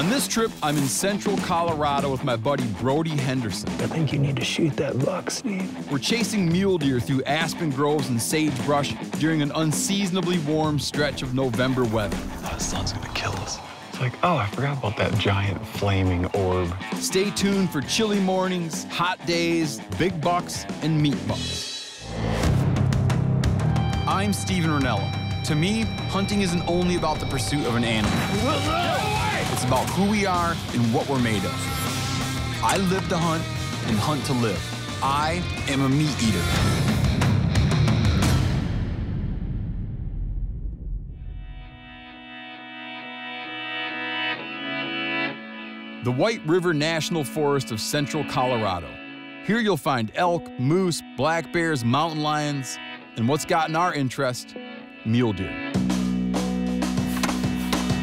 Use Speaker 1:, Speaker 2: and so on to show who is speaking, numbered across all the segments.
Speaker 1: On this trip, I'm in central Colorado with my buddy Brody Henderson.
Speaker 2: I think you need to shoot that buck, Steve.
Speaker 1: We're chasing mule deer through aspen groves and sagebrush during an unseasonably warm stretch of November weather.
Speaker 2: Oh, the sun's gonna kill us. It's like, oh, I forgot about that giant flaming orb.
Speaker 1: Stay tuned for chilly mornings, hot days, big bucks, and meat bucks. I'm Steven Ranella. To me, hunting isn't only about the pursuit of an animal. It's about who we are and what we're made of. I live to hunt and hunt to live. I am a meat eater. The White River National Forest of central Colorado. Here you'll find elk, moose, black bears, mountain lions, and what's gotten our interest, mule deer.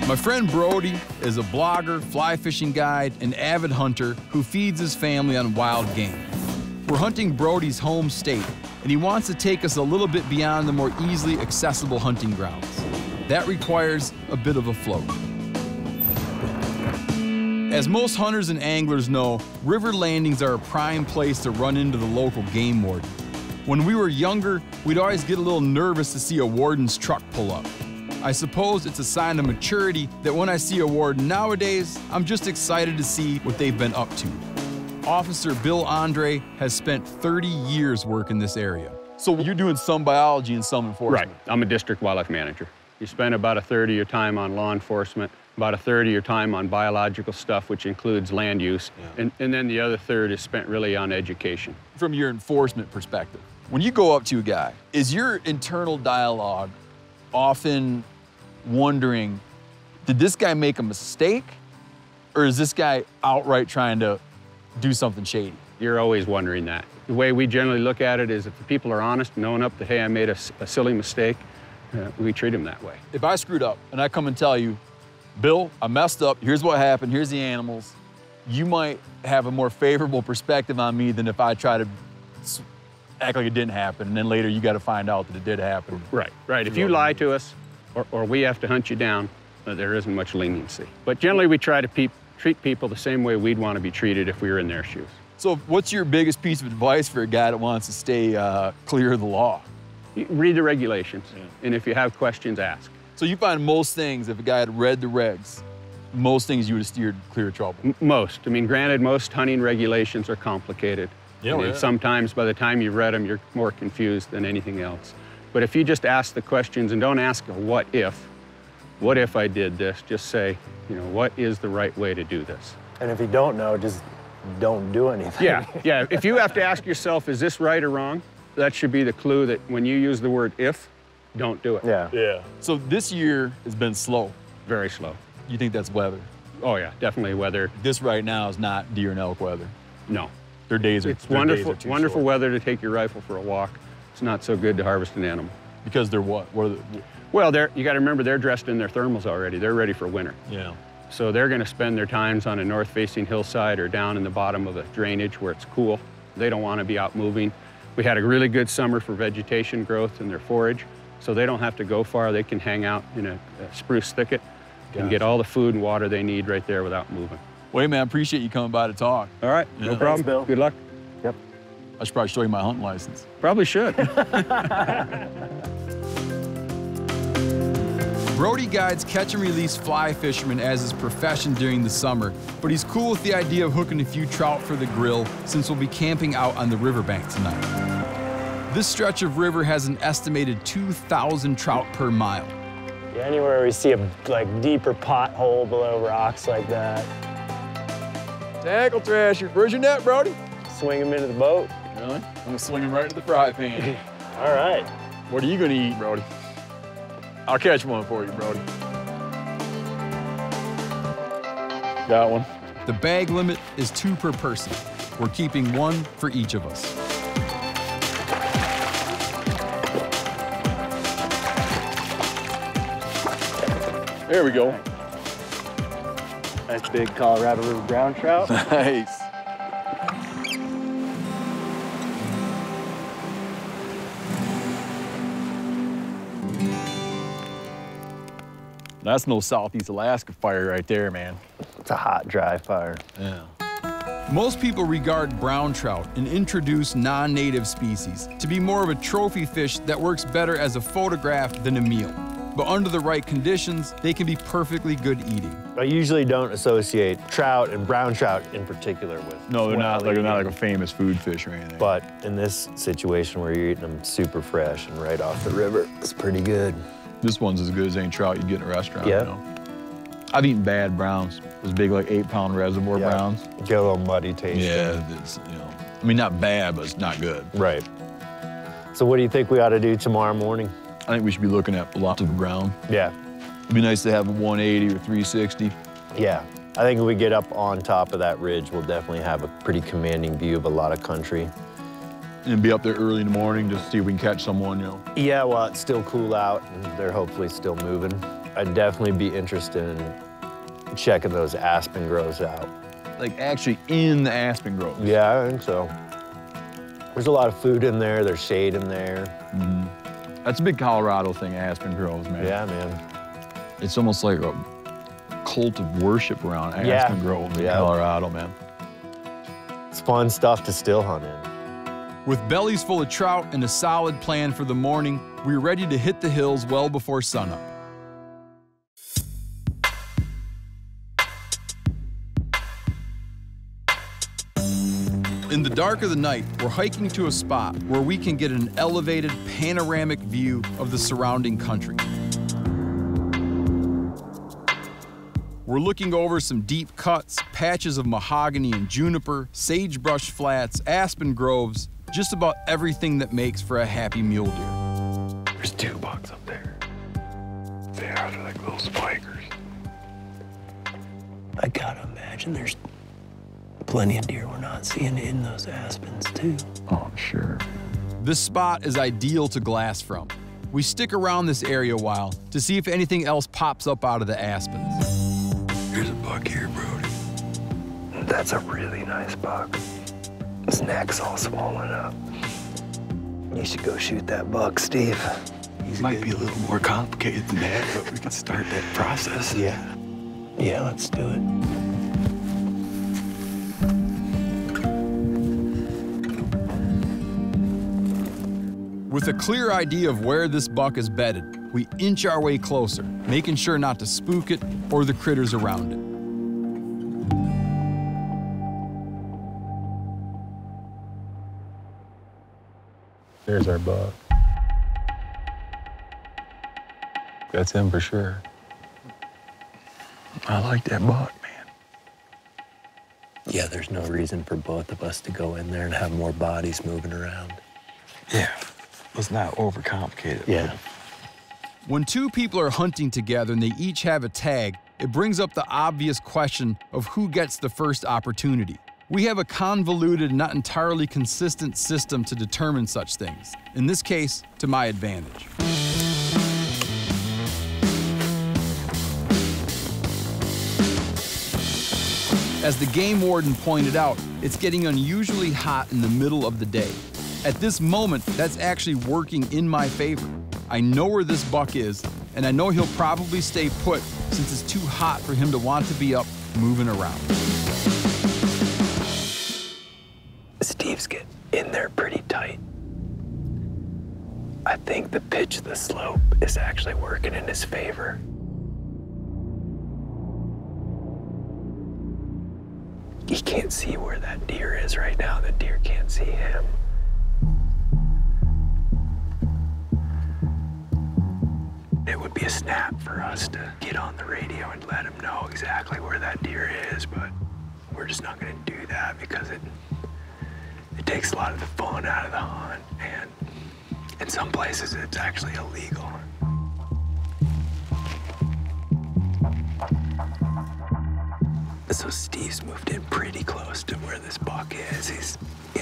Speaker 1: My friend Brody is a blogger, fly fishing guide, and avid hunter who feeds his family on wild game. We're hunting Brody's home state, and he wants to take us a little bit beyond the more easily accessible hunting grounds. That requires a bit of a float. As most hunters and anglers know, river landings are a prime place to run into the local game warden. When we were younger, we'd always get a little nervous to see a warden's truck pull up. I suppose it's a sign of maturity that when I see a warden nowadays, I'm just excited to see what they've been up to. Officer Bill Andre has spent 30 years working this area. So you're doing some biology and some enforcement?
Speaker 3: Right. I'm a district wildlife manager. You spend about a third of your time on law enforcement, about a third of your time on biological stuff, which includes land use, and then the other third is spent really on education.
Speaker 1: From your enforcement perspective, when you go up to a guy, is your internal dialogue often wondering, did this guy make a mistake? Or is this guy outright trying to do something shady?
Speaker 3: You're always wondering that. The way we generally look at it is if the people are honest and own up to, hey, I made a silly mistake, we treat them that way.
Speaker 1: If I screwed up and I come and tell you, Bill, I messed up, here's what happened, here's the animals, you might have a more favorable perspective on me than if I try to act like it didn't happen, and then later you got to find out that it did happen.
Speaker 3: Right, right. If you lie to us, or we have to hunt you down, there isn't much leniency. But generally we try to treat people the same way we'd want to be treated if we were in their shoes.
Speaker 1: So what's your biggest piece of advice for a guy that wants to stay clear of the law?
Speaker 3: You read the regulations, and if you have questions, ask.
Speaker 1: So you find most things, if a guy had read the regs, most things you would have steered clear of trouble?
Speaker 3: Most. I mean, granted, most hunting regulations are complicated. Sometimes by the time you've read them, you're more confused than anything else. But if you just ask the questions and don't ask a what if I did this, just say, you know, what is the right way to do this?
Speaker 4: And if you don't know, just don't do anything.
Speaker 3: Yeah. If you have to ask yourself, is this right or wrong? That should be the clue that when you use the word if, don't do it.
Speaker 4: Yeah.
Speaker 1: So this year has been slow.
Speaker 3: Very slow.
Speaker 1: You think that's weather?
Speaker 3: Oh yeah, definitely weather.
Speaker 1: This right now is not deer and elk weather.
Speaker 3: No.
Speaker 1: Their days are
Speaker 3: It's wonderful weather to take your rifle for a walk. It's not so good to harvest an animal.
Speaker 1: Because they're what?
Speaker 3: Well, you got to remember they're dressed in their thermals already. They're ready for winter.
Speaker 1: Yeah.
Speaker 3: So they're going to spend their times on a north-facing hillside or down in the bottom of a drainage where it's cool. They don't want to be out moving. We had a really good summer for vegetation growth in their forage, so they don't have to go far. They can hang out in a spruce thicket and get all the food and water they need right there without moving.
Speaker 1: Well, man, I appreciate you coming by to talk.
Speaker 3: All right, no problem.
Speaker 4: Thanks, Bill.
Speaker 3: Good luck.
Speaker 4: Yep.
Speaker 1: I should probably show you my hunting license.
Speaker 3: Probably should.
Speaker 1: Brody guides catch and release fly fishermen as his profession during the summer, but he's cool with the idea of hooking a few trout for the grill since we'll be camping out on the riverbank tonight. This stretch of river has an estimated 2,000 trout per mile.
Speaker 4: Yeah, anywhere we see a deeper pothole below rocks like that.
Speaker 1: Tackle Thrasher. Where's your net, Brody?
Speaker 4: Swing them into the boat.
Speaker 1: Really? I'm gonna swing him right into the fry pan.
Speaker 4: All right.
Speaker 1: What are you gonna eat, Brody? I'll catch one for you, Brody. Got one. The bag limit is 2 per person. We're keeping 1 for each of us. There we go.
Speaker 4: Nice big Colorado River brown trout.
Speaker 1: Nice. That's no Southeast Alaska fire right there, man.
Speaker 4: It's a hot, dry fire.
Speaker 2: Yeah.
Speaker 1: Most people regard brown trout, an introduced non-native species, to be more of a trophy fish that works better as a photograph than a meal. But under the right conditions, they can be perfectly good eating.
Speaker 4: I usually don't associate trout and brown trout in particular with.
Speaker 2: No, they're not like a famous food fish or anything.
Speaker 4: But in this situation where you're eating them super fresh and right off the river, it's pretty good.
Speaker 2: This one's as good as any trout you'd get in a restaurant.
Speaker 4: Yeah.
Speaker 2: You know? I've eaten bad browns. Those big, like 8-pound reservoir browns.
Speaker 4: Get a little muddy taste.
Speaker 2: Yeah, it's, you know, I mean, not bad, but it's not good.
Speaker 4: Right. So what do you think we ought to do tomorrow morning?
Speaker 2: I think we should be looking at lots of ground.
Speaker 4: Yeah.
Speaker 2: It'd be nice to have a 180 or 360.
Speaker 4: Yeah. I think if we get up on top of that ridge, we'll definitely have a pretty commanding view of a lot of country.
Speaker 2: And be up there early in the morning just to see if we can catch someone, you know.
Speaker 4: Yeah, well, it's still cool out, and they're hopefully still moving. I'd definitely be interested in checking those aspen groves out.
Speaker 2: Like actually in the aspen grove.
Speaker 4: Yeah, I think so. There's a lot of food in there. There's shade in there.
Speaker 2: Mm-hmm. That's a big Colorado thing, aspen groves, man.
Speaker 4: Yeah, man.
Speaker 2: It's almost like a cult of worship around aspen groves in Colorado, man.
Speaker 4: It's fun stuff to still hunt in.
Speaker 1: With bellies full of trout and a solid plan for the morning, we're ready to hit the hills well before sunup. In the dark of the night, we're hiking to a spot where we can get an elevated, panoramic view of the surrounding country. We're looking over some deep cuts, patches of mahogany and juniper, sagebrush flats, aspen groves, just about everything that makes for a happy mule deer.
Speaker 2: There's 2 bucks up there. They're like little spikers.
Speaker 5: I gotta imagine there's plenty of deer we're not seeing in those aspens, too.
Speaker 2: Oh, sure.
Speaker 1: This spot is ideal to glass from. We stick around this area a while to see if anything else pops up out of the aspens.
Speaker 5: There's a buck here, Brody. That's a really nice buck. His neck's all swollen up. You should go shoot that buck, Steve.
Speaker 6: It might be a little more complicated than that, but we can start that process.
Speaker 5: Yeah. Yeah, let's do it.
Speaker 1: With a clear idea of where this buck is bedded, we inch our way closer, making sure not to spook it or the critters around it.
Speaker 2: There's our buck. That's him for sure. I like that buck, man.
Speaker 5: Yeah, there's no reason for both of us to go in there and have more bodies moving around.
Speaker 6: Yeah, let's not overcomplicate it.
Speaker 5: Yeah.
Speaker 1: When 2 people are hunting together and they each have a tag, it brings up the obvious question of who gets the first opportunity. We have a convoluted, not entirely consistent system to determine such things, in this case, to my advantage. As the game warden pointed out, it's getting unusually hot in the middle of the day. At this moment, that's actually working in my favor. I know where this buck is, and I know he'll probably stay put since it's too hot for him to want to be up moving around.
Speaker 5: Steve's getting in there pretty tight. I think the pitch of the slope is actually working in his favor. He can't see where that deer is right now. The deer can't see him. It would be a snap for us to get on the radio and let him know exactly where that deer is, but we're just not going to do that because it takes a lot of the fun out of the hunt, and in some places it's actually illegal. So Steve's moved in pretty close to where this buck is. He's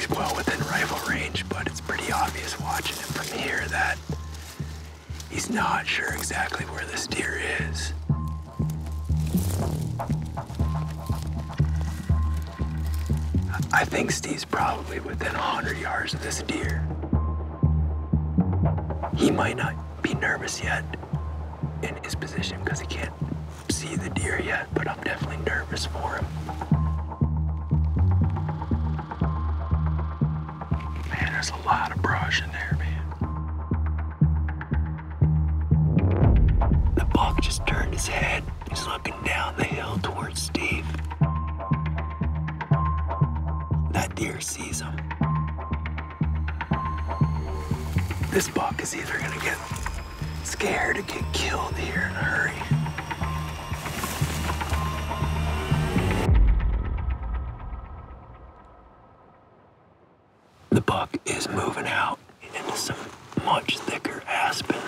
Speaker 5: well within rifle range, but it's pretty obvious watching him from here that he's not sure exactly where this deer is. I think Steve's probably within 100 yards of this deer. He might not be nervous yet in his position because he can't see the deer yet, but I'm definitely nervous for him. Man, there's a lot of brush in there, man. The buck just turned his head. He's looking down the hill towards Steve. That deer sees him. This buck is either gonna get scared or get killed here in a hurry. The buck is moving out into some much thicker aspen.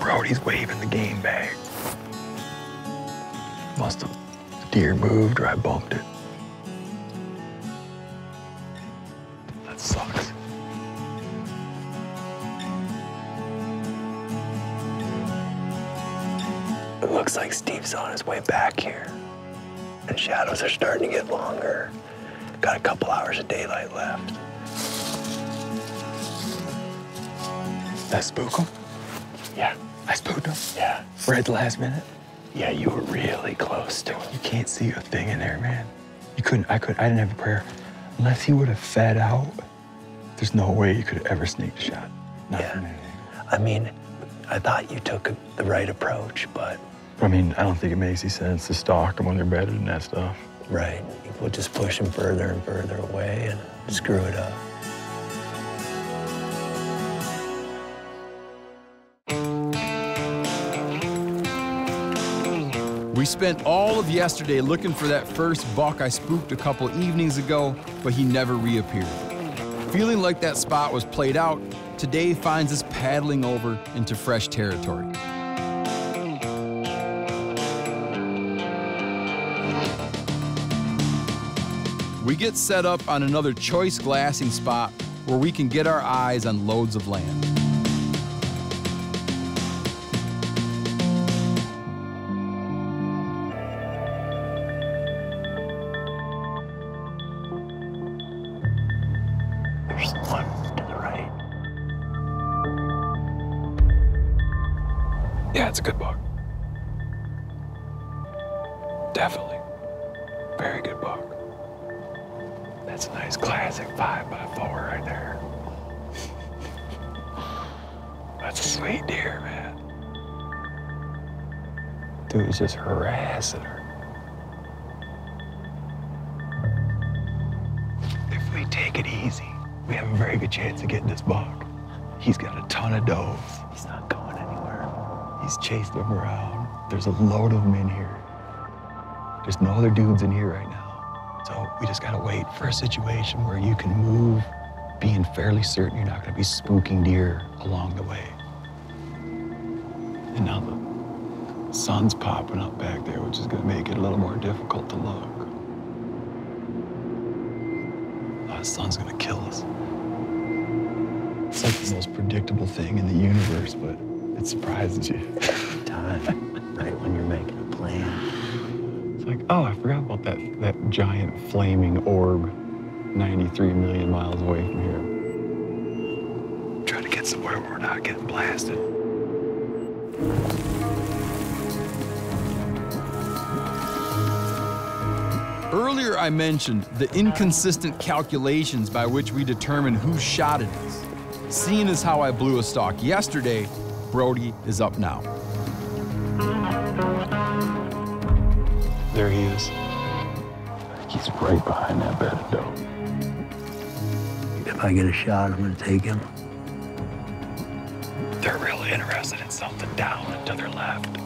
Speaker 5: Brody's waving the game bag. Must have the deer moved or I bumped it. That sucks. It looks like Steve's on his way back here. The shadows are starting to get longer. Got a couple hours of daylight left.
Speaker 6: That spook him?
Speaker 5: Yeah.
Speaker 6: I spooked him?
Speaker 5: Yeah.
Speaker 6: Right at the last minute?
Speaker 5: Yeah, you were really close to him.
Speaker 6: You can't see a thing in there, man. I didn't have a prayer. Unless he would have fed out, there's no way you could have ever sneaked a shot. Nothing.
Speaker 5: Yeah. I mean, I thought you took the right approach, but...
Speaker 6: I mean, I don't think it makes any sense to stalk them when they're bedded and that stuff.
Speaker 5: Right. We'll just push them further and further away and screw it up.
Speaker 1: We spent all of yesterday looking for that first buck I spooked a couple evenings ago, but he never reappeared. Feeling like that spot was played out, today finds us paddling over into fresh territory. We get set up on another choice glassing spot where we can get our eyes on loads of land.
Speaker 5: There's one to the right.
Speaker 6: Yeah, it's a good buck. Definitely. Very good buck. That's a nice classic 5x4 right there. That's a sweet deer, man. Dude is just harassing her. If we take it easy, we have a very good chance of getting this buck. He's got a ton of does.
Speaker 5: He's not going anywhere.
Speaker 6: He's chased them around. There's a load of them in here. There's no other dudes in here right now. So we just gotta wait for a situation where you can move, being fairly certain you're not gonna be spooking deer along the way. And now the sun's popping up back there, which is gonna make it a little more difficult to look. Oh, the sun's gonna kill us. It's like the most predictable thing in the universe, but it surprises you.
Speaker 5: Every time, right when you're making a plan.
Speaker 6: It's like, oh, I forgot about that giant flaming orb 93 million miles away from here. Try to get somewhere where we're not getting blasted.
Speaker 1: Earlier I mentioned the inconsistent calculations by which we determine whose shot it is. Seeing as how I blew a stalk yesterday, Brody is up now.
Speaker 6: There he is. He's right behind that bed of dough.
Speaker 5: If I get a shot, I'm gonna take him.
Speaker 6: They're really interested in something down and to their left.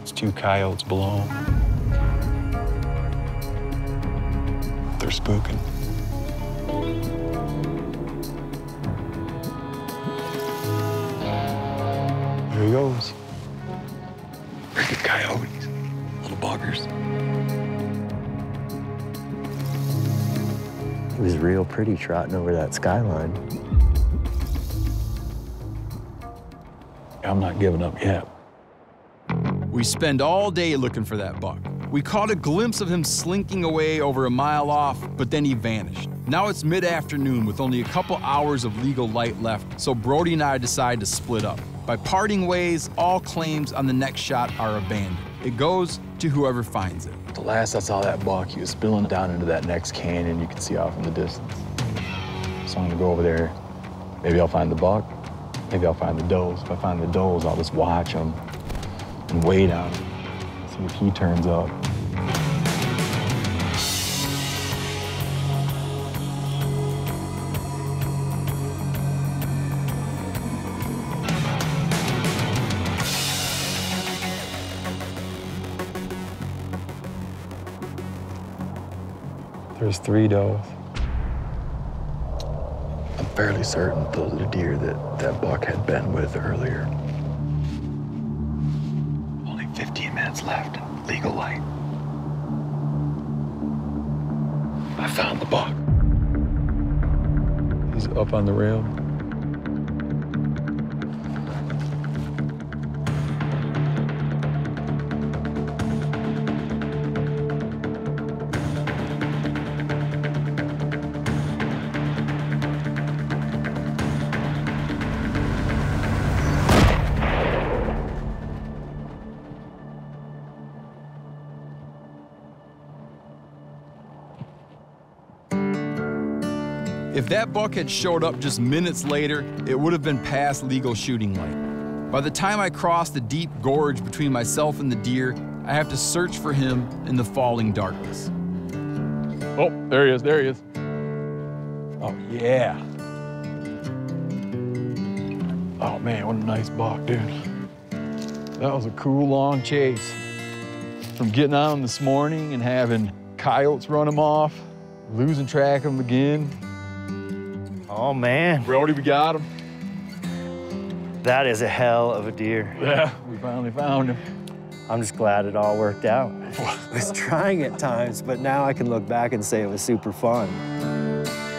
Speaker 6: It's two coyotes below them. They're spooking. There he goes. Freaking coyotes. Little buggers.
Speaker 5: He was real pretty trotting over that skyline.
Speaker 6: I'm not giving up yet.
Speaker 1: We spend all day looking for that buck. We caught a glimpse of him slinking away over a mile off, but then he vanished. Now it's mid-afternoon with only a couple hours of legal light left, so Brody and I decide to split up. By parting ways, all claims on the next shot are abandoned. It goes to whoever finds it.
Speaker 2: The last I saw that buck, he was spilling down into that next canyon you can see off in the distance. So I'm gonna go over there. Maybe I'll find the buck, maybe I'll find the does. If I find the does, I'll just watch them and wait on him, see if he turns up. There's 3 does. I'm fairly certain those are the deer that buck had been with earlier. Only 15 minutes left in legal light. I found the buck. He's up on the rim.
Speaker 1: If that buck had showed up just minutes later, it would have been past legal shooting light. By the time I cross the deep gorge between myself and the deer, I have to search for him in the falling darkness.
Speaker 2: Oh, there he is, there he is. Oh, yeah. Oh, man, what a nice buck, dude. That was a cool, long chase. From getting on him this morning and having coyotes run him off, losing track of him again.
Speaker 4: Oh, man.
Speaker 2: Brody, we got him.
Speaker 4: That is a hell of a deer.
Speaker 2: Yeah, we finally found him.
Speaker 4: I'm just glad it all worked out. It was trying at times, but now I can look back and say it was super fun.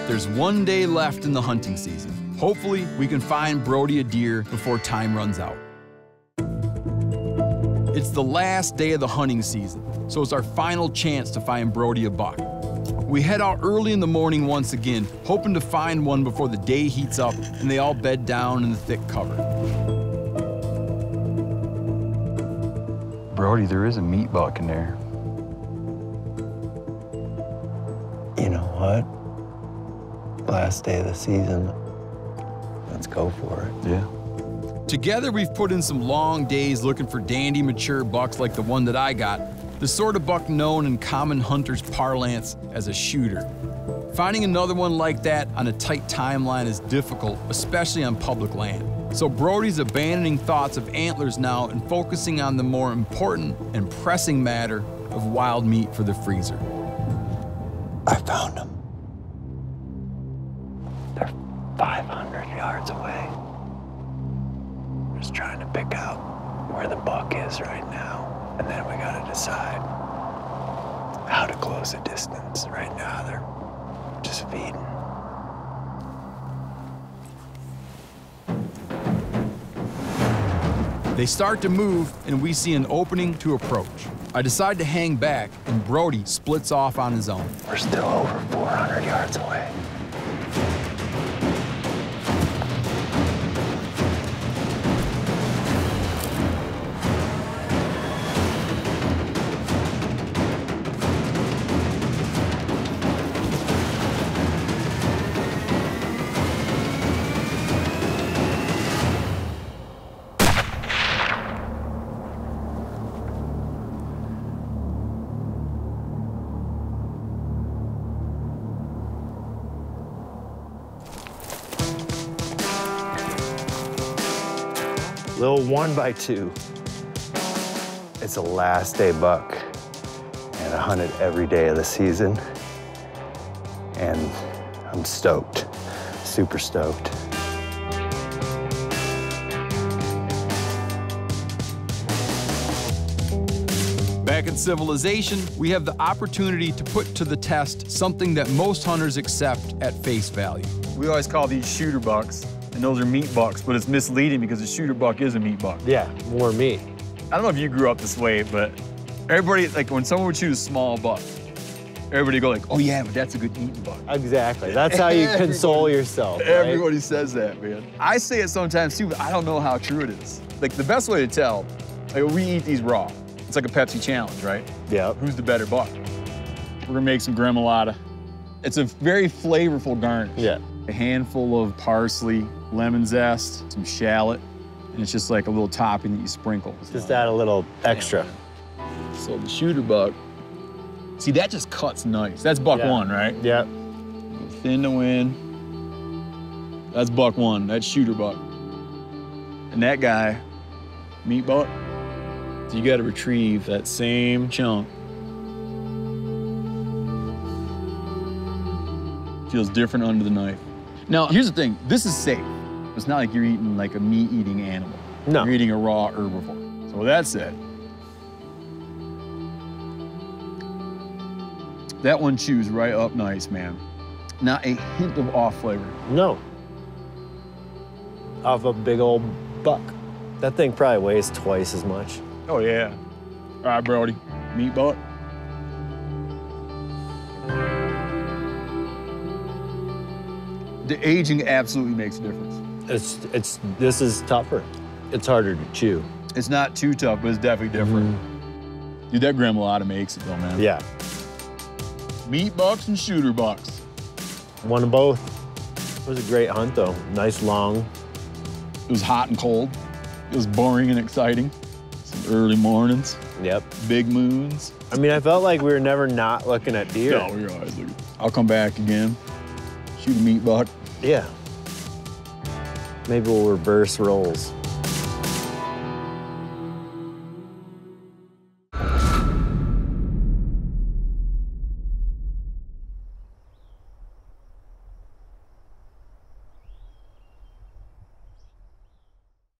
Speaker 1: There's 1 day left in the hunting season. Hopefully, we can find Brody a deer before time runs out. It's the last day of the hunting season, so it's our final chance to find Brody a buck. We head out early in the morning once again, hoping to find one before the day heats up and they all bed down in the thick cover.
Speaker 2: Brody, there is a meat buck in there.
Speaker 6: You know what? Last day of the season. Let's go for it.
Speaker 2: Yeah.
Speaker 1: Together, we've put in some long days looking for dandy, mature bucks like the one that I got, the sort of buck known in common hunters' parlance as a shooter. Finding another one like that on a tight timeline is difficult, especially on public land. So Brody's abandoning thoughts of antlers now and focusing on the more important and pressing matter of wild meat for the freezer.
Speaker 6: I found them. They're 500 yards away. Just trying to pick out where the buck is right now. And then we gotta decide how to close the distance. Right now, they're just feeding.
Speaker 1: They start to move, and we see an opening to approach. I decide to hang back, and Brody splits off on his own.
Speaker 6: We're still over 400 yards away.
Speaker 4: Little 1x2. It's a last day buck, and I hunt it every day of the season. And I'm stoked, super stoked.
Speaker 1: Back in civilization, we have the opportunity to put to the test something that most hunters accept at face value.
Speaker 2: We always call these shooter bucks, and those are meat bucks, but it's misleading because a shooter buck is a meat buck.
Speaker 4: Yeah, more meat.
Speaker 2: I don't know if you grew up this way, but everybody, like when someone would shoot a small buck,
Speaker 1: Everybody go like, oh yeah, but that's a good eating buck.
Speaker 4: Exactly. That's how you console yourself. Right?
Speaker 1: Everybody says that, man. I say it sometimes too, but I don't know how true it is. Like the best way to tell, like we eat these raw. It's like a Pepsi challenge, right?
Speaker 4: Yeah.
Speaker 1: Who's the better buck? We're gonna make some gremolata. It's a very flavorful garnish.
Speaker 4: Yeah.
Speaker 1: A handful of parsley, lemon zest, some shallot, and it's just like a little topping that you sprinkle.
Speaker 4: Just add a little extra.
Speaker 1: So the shooter buck, see that just cuts nice. That's buck one, right?
Speaker 4: Yeah.
Speaker 1: Thin to win. That's buck one, that's shooter buck. And that guy, meat buck, so you gotta retrieve that same chunk. Feels different under the knife. Now, here's the thing, this is safe. It's not like you're eating like a meat-eating animal.
Speaker 4: No.
Speaker 1: You're eating a raw herbivore. So with that said, that one chews right up nice, man. Not a hint of off flavor.
Speaker 4: No. Off a big old buck. That thing probably weighs twice as much.
Speaker 1: Oh yeah. All right, Brody, meat buck. The aging absolutely makes a difference.
Speaker 4: This is tougher. It's harder to chew.
Speaker 1: It's not too tough, but it's definitely different. Dude, that gremolata makes it though, man.
Speaker 4: Yeah.
Speaker 1: Meat bucks and shooter bucks.
Speaker 4: One of both. It was a great hunt though. Nice long.
Speaker 1: It was hot and cold. It was boring and exciting. Some early mornings,
Speaker 4: Yep.
Speaker 1: big moons.
Speaker 4: I mean, I felt like we were never not looking at deer.
Speaker 1: No, we were always looking. I'll come back again, shoot a meat buck.
Speaker 4: Yeah. Maybe we'll reverse roles.